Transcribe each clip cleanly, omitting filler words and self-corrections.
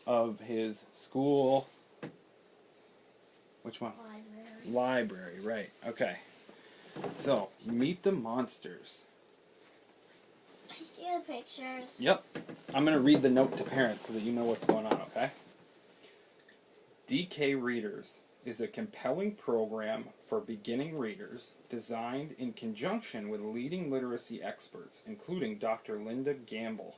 of his school. Which one? Library, right. Okay. So, meet the monsters. I see the pictures. Yep. I'm going to read the note to parents so that you know what's going on, okay? DK Readers is a compelling program for beginning readers designed in conjunction with leading literacy experts, including Dr. Linda Gamble,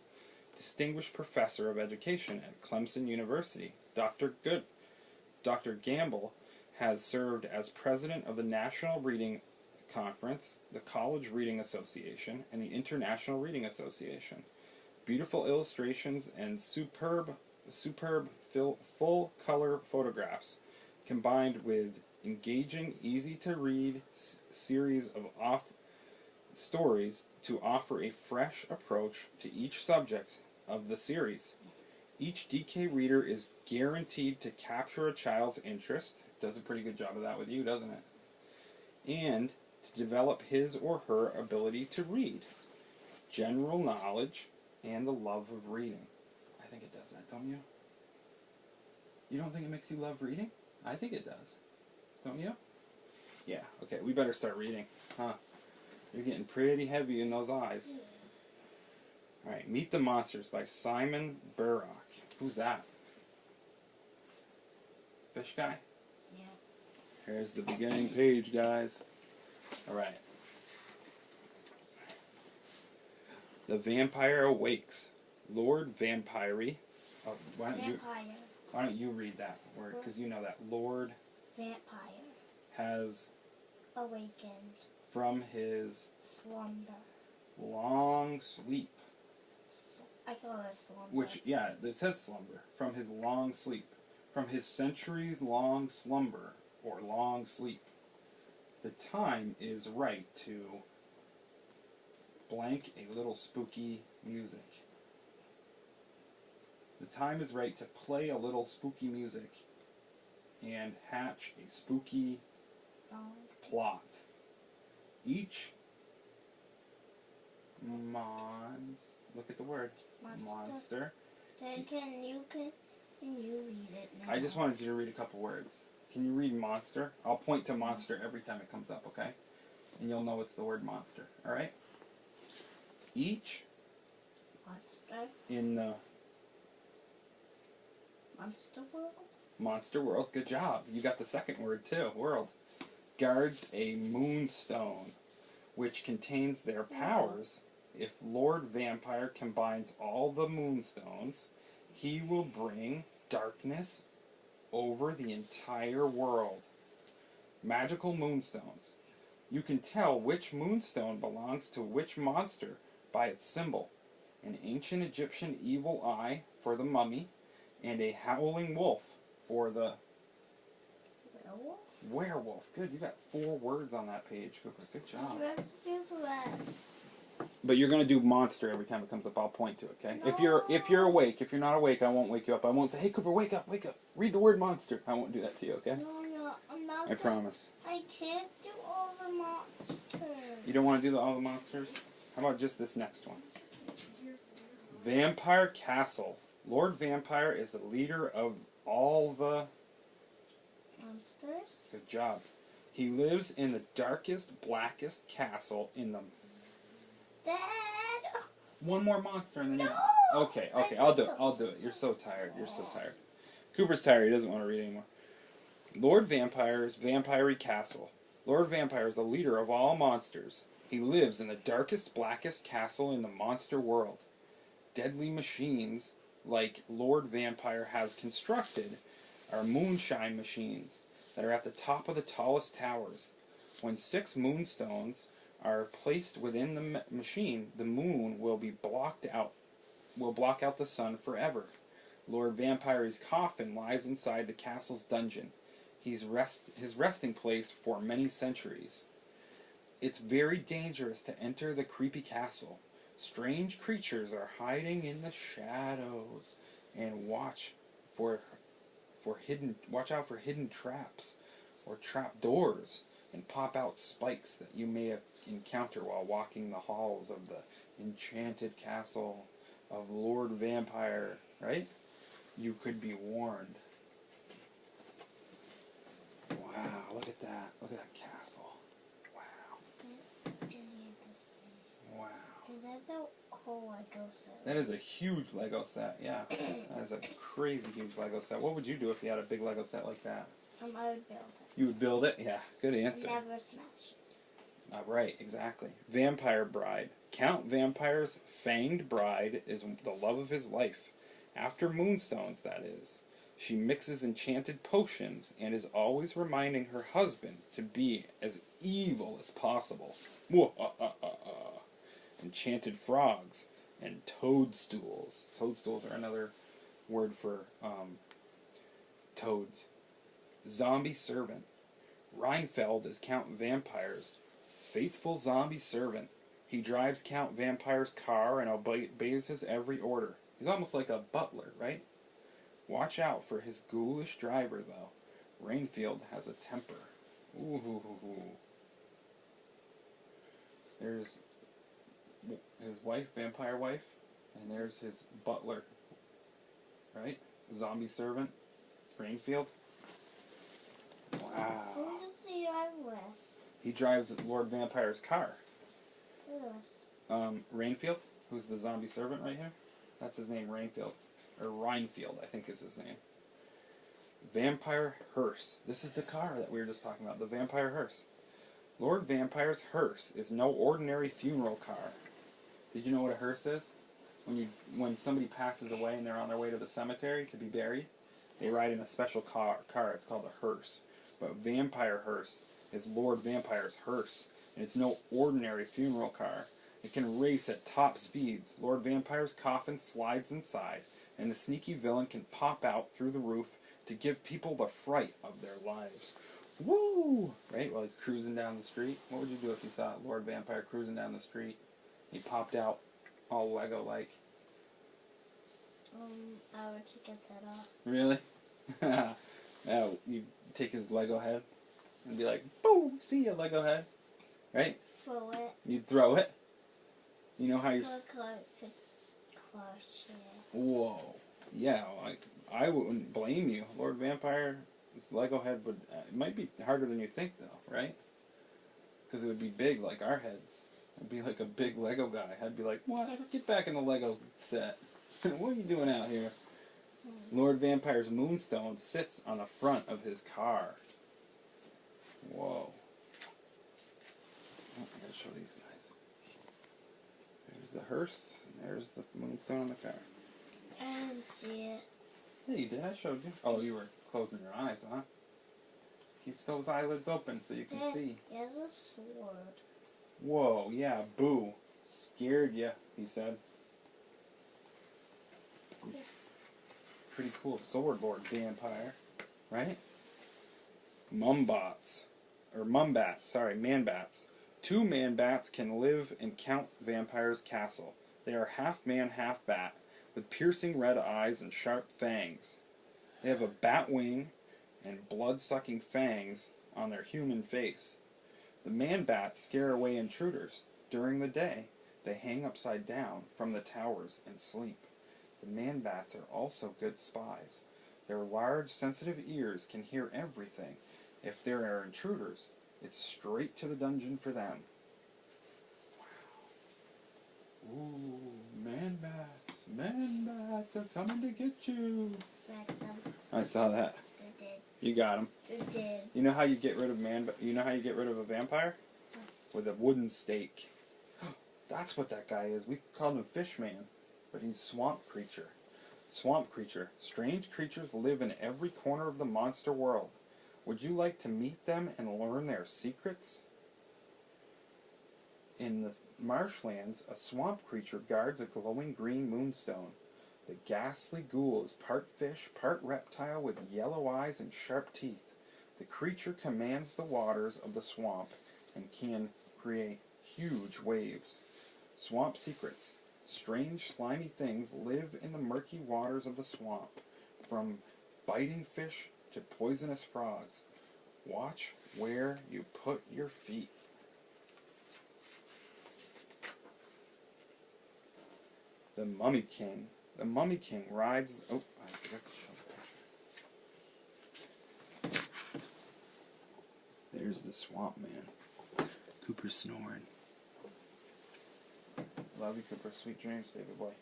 Distinguished Professor of Education at Clemson University. Dr. Gamble has served as president of the National Reading Conference, the College Reading Association, and the International Reading Association. Beautiful illustrations and superb full-color photographs, combined with engaging, easy-to-read series of stories to offer a fresh approach to each subject of the series. Each DK reader is guaranteed to capture a child's interest. Does a pretty good job of that with you, doesn't it? And to develop his or her ability to read, general knowledge, and the love of reading. I think it does that, don't you? You don't think it makes you love reading? I think it does. Don't you? Yeah, okay, we better start reading. Huh? You're getting pretty heavy in those eyes. Alright, Meet the Monsters by Simon Burrock. Who's that? Fish guy? Yeah. Here's the beginning page, guys. Alright. The Vampire Awakes. Lord Vampire. Oh, why don't you read that word? Because you know that. Lord Vampire has awakened from his slumber. Long sleep. I call it slumber. Which, yeah, it says slumber. From his long sleep. From his centuries-long slumber, or long sleep. The time is right to blank a little spooky music. The time is right to play a little spooky music and hatch a spooky plot. Each look at the word. Monster. Then can you read it now? I just wanted you to read a couple words. Can you read monster? I'll point to monster every time it comes up, okay? And you'll know it's the word monster, alright? Each monster in the monster world? Monster world, good job. You got the second word too, world. Guards a moonstone, which contains their powers. If Lord Vampire combines all the moonstones, he will bring darkness over the entire world. Magical moonstones. You can tell which moonstone belongs to which monster by its symbol. An ancient Egyptian evil eye for the mummy, and a howling wolf for the werewolf. Werewolf. Good, you got 4 words on that page, Cooper. Good job. Let's do the rest. But you're gonna do monster every time it comes up. I'll point to it, okay? No. If you're awake, if you're not awake, I won't wake you up. I won't say, "Hey, Cooper, wake up, wake up. Read the word monster." I won't do that to you, okay? No, I'm not. I promise. I can't do all the monsters. You don't want to do all the monsters? How about just this next one? Vampire Castle. Lord Vampire is the leader of all the monsters. Good job. He lives in the darkest, blackest castle in the... Dad! One more monster and then No! Okay, I'll do it. You're so tired. Cooper's tired. He doesn't want to read anymore. Lord Vampire's Vampire Castle. Lord Vampire is the leader of all monsters. He lives in the darkest, blackest castle in the monster world. Deadly machines, like Lord Vampire has constructed, are moonshine machines that are at the top of the tallest towers. When 6 moonstones are placed within the machine, the moon will block out the sun forever. Lord Vampire's coffin lies inside the castle's dungeon. His resting place for many centuries. It's very dangerous to enter the creepy castle. Strange creatures are hiding in the shadows, and watch out for hidden traps or trap doors, and pop out spikes that you may encounter while walking the halls of the enchanted castle of Lord Vampire. Right? you could be warned. Wow, look at that. Look at that castle. Wow. Wow. That's a whole Lego set. That is a huge Lego set, yeah. That is a crazy huge Lego set. What would you do if you had a big Lego set like that? I would build it. You would build it? Yeah, good answer. Never smash it. Right, exactly. Vampire Bride. Count Vampire's fanged bride is the love of his life. After moonstones, that is. She mixes enchanted potions and is always reminding her husband to be as evil as possible. Enchanted frogs and toadstools. Toadstools are another word for toads. Zombie servant. Reinfeld is Count Vampire's faithful zombie servant. He drives Count Vampire's car and obeys his every order. He's almost like a butler, right? Watch out for his ghoulish driver, though. Rainfield has a temper. Ooh. There's his wife, vampire wife, and there's his butler, right? Zombie servant, Rainfield. Wow. Who does he drive with? He drives Lord Vampire's car. Who does? Rainfield, who's the zombie servant right here. That's his name, Rainfield. Or Reinfield, I think is his name. Vampire hearse. This is the car that we were just talking about, the vampire hearse. Lord Vampire's hearse is no ordinary funeral car. Did you know what a hearse is? When somebody passes away and they're on their way to the cemetery to be buried, they ride in a special car. It's called a hearse. But vampire hearse is Lord Vampire's hearse, and it's no ordinary funeral car. It can race at top speeds. Lord Vampire's coffin slides inside, and the sneaky villain can pop out through the roof to give people the fright of their lives. Woo! Right? While he's cruising down the street. What would you do if you saw Lord Vampire cruising down the street? He popped out all Lego-like. I would take his head off. Really? Yeah, you take his Lego head and be like, boom, see ya, Lego head. Right? Throw it. You'd throw it. You know how you're... So it could crush it. Whoa. Yeah, I wouldn't blame you. Lord Vampire, this Lego head would... it might be harder than you think, though, right? Because it would be big like our heads. It'd be like a big Lego guy. I'd be like, what? Get back in the Lego set. What are you doing out here? Lord Vampire's moonstone sits on the front of his car. Whoa. Oh, I gotta show these guys. There's the hearse, and there's the moonstone on the car. I didn't see it. Yeah, you did. I showed you. Oh, you were closing your eyes, huh? Keep those eyelids open so you can see. He has a sword. Whoa, yeah, boo. Scared ya, he said. Pretty cool sword, Lord Vampire. Right? Mumbats. Or mumbats, sorry, manbats. 2 manbats can live in Count Vampire's castle. They are half man, half bat, with piercing red eyes and sharp fangs. They have a bat wing and blood-sucking fangs on their human face. The man-bats scare away intruders. During the day, they hang upside down from the towers and sleep. The man-bats are also good spies. Their large, sensitive ears can hear everything. If there are intruders, it's straight to the dungeon for them. Wow. Ooh, man-bats. Man-bats are coming to get you. Smack them. I saw that. They did. You got him. They did. You know how you get rid of You know how you get rid of a vampire? With a wooden stake. That's what that guy is. We called him Fishman, but he's Swamp Creature. Swamp Creature. Strange creatures live in every corner of the monster world. Would you like to meet them and learn their secrets? In the marshlands, a swamp creature guards a glowing green moonstone. The ghastly ghoul is part fish, part reptile with yellow eyes and sharp teeth. The creature commands the waters of the swamp and can create huge waves. Swamp secrets. Strange, slimy things live in the murky waters of the swamp, from biting fish to poisonous frogs. Watch where you put your feet. The Mummy King. The Mummy King rides... Oh, I forgot to show the picture. There's the swamp man. Cooper snoring. Love you, Cooper. Sweet dreams, baby boy.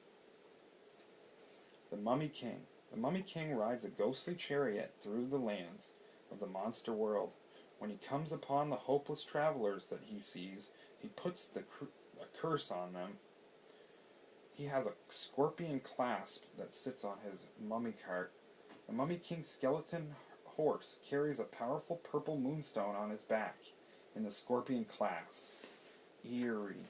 The Mummy King. The Mummy King rides a ghostly chariot through the lands of the monster world. When he comes upon the hopeless travelers that he sees, he puts a curse on them. He has a scorpion clasp that sits on his mummy cart. The Mummy King's skeleton horse carries a powerful purple moonstone on his back in the scorpion clasp. Eerie.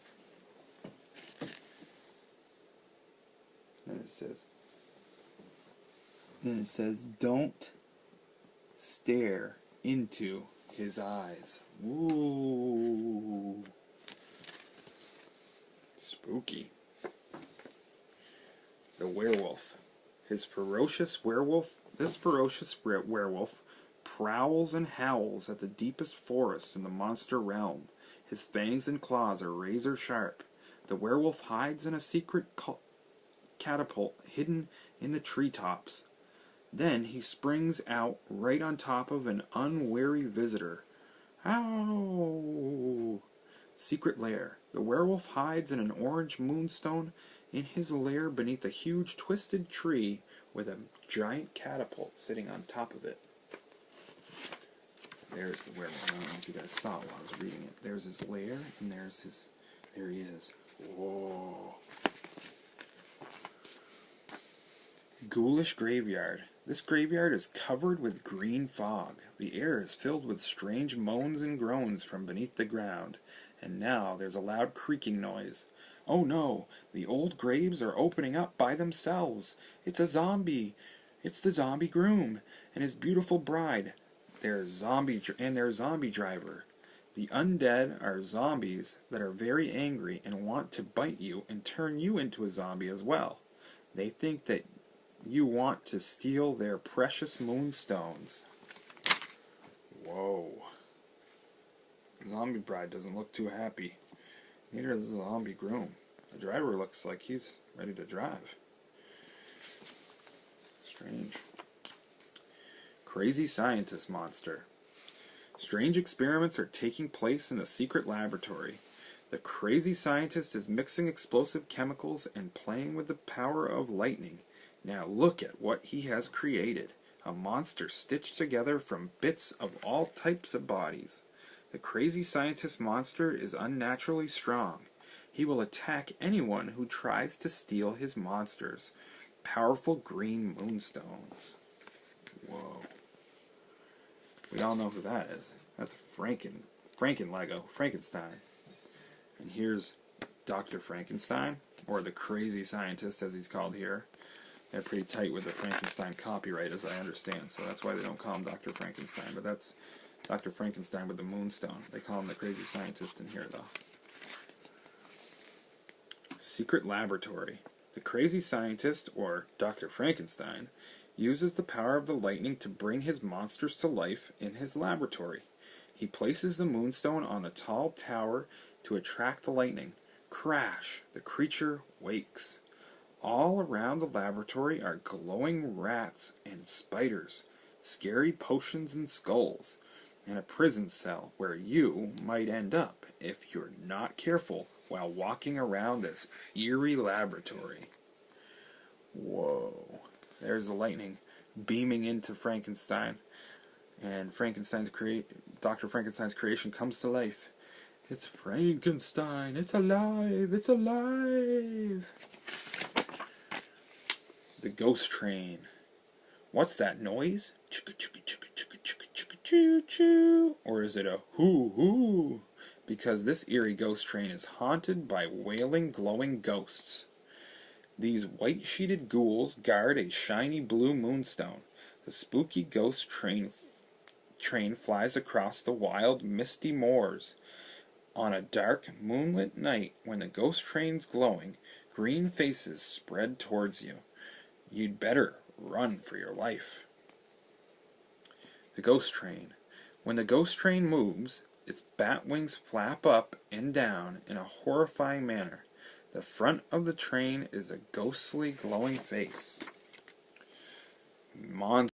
Then it says, don't stare into his eyes. Ooh. Spooky. The werewolf. This ferocious werewolf prowls and howls at the deepest forests in the monster realm. His fangs and claws are razor sharp. The werewolf hides in a secret catapult hidden in the treetops. Then he springs out right on top of an unwary visitor. Ow! Secret lair. The werewolf hides in an orange moonstone in his lair beneath a huge twisted tree with a giant catapult sitting on top of it. There's the werewolf. I don't know if you guys saw it while I was reading it. There's his lair, and there he is. Whoa. Ghoulish graveyard. This graveyard is covered with green fog. The air is filled with strange moans and groans from beneath the ground. And now there's a loud creaking noise. Oh no, the old graves are opening up by themselves. It's a zombie. It's the zombie groom and his beautiful bride. Their zombie driver. The undead are zombies that are very angry and want to bite you and turn you into a zombie as well. They think that you want to steal their precious moonstones. Whoa. The zombie bride doesn't look too happy. Neither does the zombie groom. The driver looks like he's ready to drive. Strange. Crazy scientist monster. Strange experiments are taking place in the secret laboratory. The crazy scientist is mixing explosive chemicals and playing with the power of lightning. Now look at what he has created. A monster stitched together from bits of all types of bodies. The crazy scientist monster is unnaturally strong. He will attack anyone who tries to steal his monsters. Powerful green moonstones. Whoa. We all know who that is. That's Frankenstein. And here's Dr. Frankenstein, or the crazy scientist as he's called here. They're pretty tight with the Frankenstein copyright, as I understand, so that's why they don't call him Dr. Frankenstein. But that's Dr. Frankenstein with the moonstone. They call him the crazy scientist in here, though. Secret laboratory. The crazy scientist, or Dr. Frankenstein, uses the power of the lightning to bring his monsters to life in his laboratory. He places the moonstone on a tall tower to attract the lightning. Crash! The creature wakes. All around the laboratory are glowing rats and spiders, scary potions and skulls, and a prison cell where you might end up if you're not careful while walking around this eerie laboratory. Whoa. There's the lightning beaming into Frankenstein, and Dr. Frankenstein's creation comes to life. It's Frankenstein! It's alive! It's alive! The ghost train. What's that noise? Chicka chicka chicka chicka chicka chicka choo choo. Or is it a hoo hoo? Because this eerie ghost train is haunted by wailing, glowing ghosts. These white-sheeted ghouls guard a shiny blue moonstone. The spooky ghost train flies across the wild, misty moors. On a dark, moonlit night, when the ghost train's glowing, green faces spread towards you. You'd better run for your life. The ghost train. When the ghost train moves, its bat wings flap up and down in a horrifying manner. The front of the train is a ghostly glowing face.